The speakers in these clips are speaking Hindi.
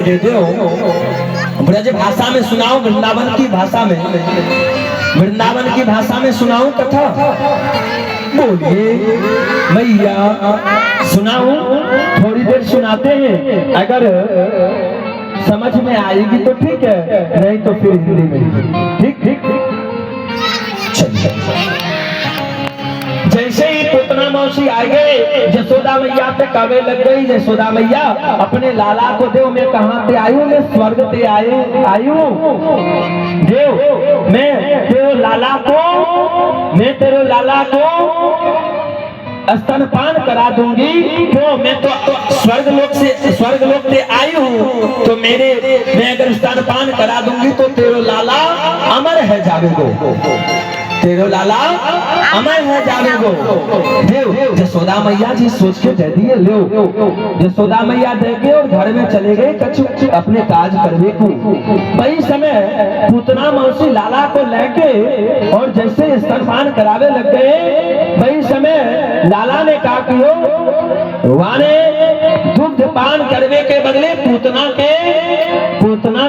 दे दो ब्रज भाषा में सुनाओ, वृंदावन की भाषा में, वृंदावन की भाषा में सुनाऊं कथा। बोलिए मैया सुनाऊं, थोड़ी देर सुनाते हैं, अगर समझ में आएगी तो ठीक है, नहीं तो फिर हिंदी में। ठीक ठीक चलिए। जैसे ही पुतना मौसी आ गए, जसोदा मैया पे कवे लग गई। जसोदा मैया अपने लाला को देव, मैं कहाँ पे आयु, मैं स्वर्ग पे आयु देव, मैं तेरे लाला को स्तनपान करा दूंगी। तो मैं तो स्वर्ग लोक से आई हूँ, तो मैं अगर स्तनपान करा दूंगी तो तेरे लाला अमर है जावेगो, तेरे लाला अमर है जावेगो। देव जसोदा मैया जी सोच के दे दिए। लो जसोदा मैया दे के और घर में चले गए कछु अपने काज करने को। वही समय पुतना मौसी लाला को लेके और जैसे स्तनपान करावे लग गए, वही समय लाला ने कहा कि वाने दुग्ध पान करने के बदले पुतना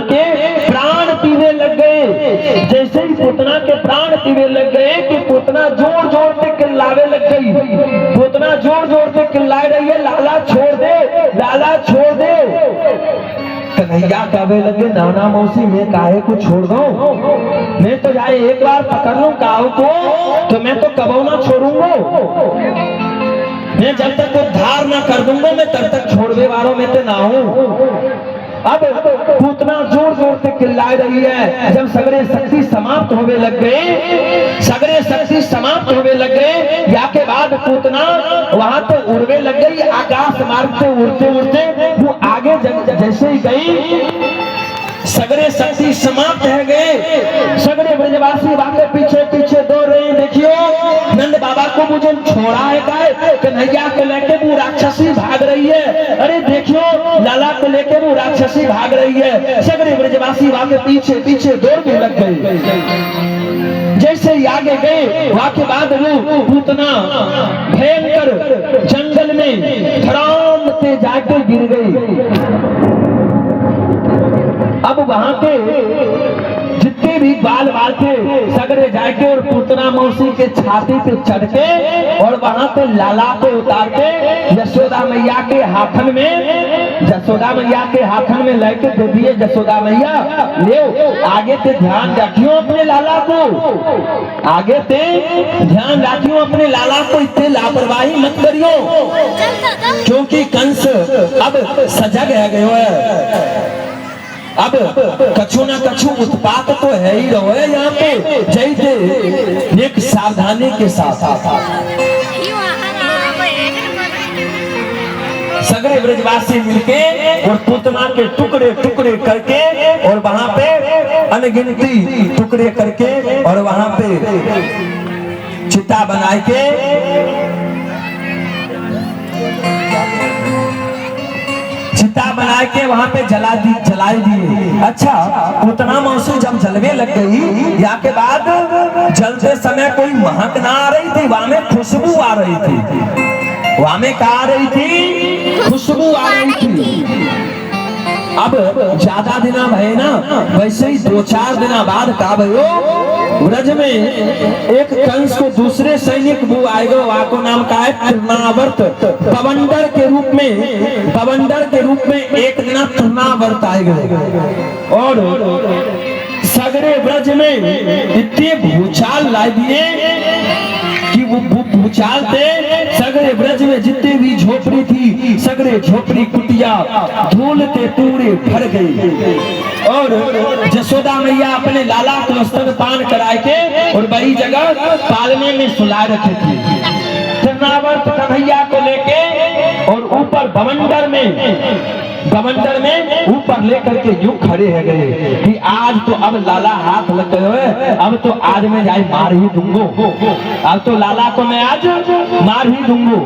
के प्राण पीने लग गए। जैसे ही पुतना के प्राण पीने लग गए कि पुतना जोर जोर से चिल्लावे लग गई। पुतना जोर जोर से चिल्ला रही है, लाला छोड़ दे, लाला छोड़ दे। कन्हैया कहने लगे, नाना मौसी मैं काहे को छोड़ दूं, मैं तो जाए एक बार पकड़ लूं काऊ को, तो मैं तो कबो ना छोड़ूंगा। मैं जब तक उद्धार ना कर दूंगा, मैं तब तक छोड़ने वालों में तो ना हूं। अब पूतना जोर जोर से चिल्ला रही है। जब सगरे शक्ति समाप्त होने लग गए, या के बाद पूतना वहां तो उड़ने लग गई, आकाश मार्ग से उड़ते वो आगे जैसे ही गई, सगरे शक्ति समाप्त है गए। सगरे ब्रजवासी वाके पीछे पीछे दौड़ रहे हैं। देखियो नंद बाबा को मुझे छोड़ा है काय, कन्हैया को लेके वो राक्षसी भाग रही है। अरे देखियो लाला को लेके वो राक्षसी भाग रही है। सगरे ब्रजवासी वाके पीछे पीछे दौड़ने लग गए। जैसे ही आगे गए, वहां के बाद वो पूतना भयंकर जंगल में धड़ाम से जाकर गिर गई। अब वहां पे जितने भी बाल थे सगरे जाके और पूतना मौसी के छाती पे चढ़ के और वहां पे लाला पे उतार के यशोदा मैया के हाथन में लेके दे दिए। यशोदा मैया ले आगे ते ध्यान रखियो अपने लाला को, आगे ते ध्यान रखियो अपने लाला को, इतने लापरवाही मत करियो, क्योंकि कंस अब सजग है गयो है। अब कछु ना कछु उत्पात तो है ही रहो है यहाँ पे। जैसे एक सावधानी के साथ सगरे ब्रजवासी मिलके और पुतना के टुकड़े टुकड़े करके और वहां पे अनगिनती टुकड़े करके और वहां पे चिता बना के वहां पे जलाई दिए। अच्छा पुतना मौसी जब जलवे लग गई, या के बाद जलते समय कोई महक ना आ रही थी, वहां में खुशबू आ रही थी। वहां में क्या आ रही थी? खुशबू आ रही थी। अब ज्यादा दिना भय ना, वैसे ही 2-4 दिना बाद का भयो ब्रज में एक कंस को दूसरे सैनिक वो आएगा, वहां को नाम का है तृणावर्त। बवंडर के रूप में एक दिन तृणावर्त आएगा और सगरे ब्रज में इतने भूचाल ला दिए कि वो भूचाल थे सगरे ब्रज में जितने भी झोपड़ी थी, सगरे झोपड़ी कुटिया धूल के टुकड़े भर गई। और जसोदा मैया अपने लाला को स्तनपान कराए के और वही जगह पालने में सुला रखे थे। तृणावर्त कन्हैया को लेके और ऊपर बवंडर में ऊपर लेकर के यूं खड़े है गए कि आज तो अब लाला हाथ लग गए, अब तो आज मैं जाए मार ही दूंगो, अब तो लाला को मैं आज मार ही दूंगो।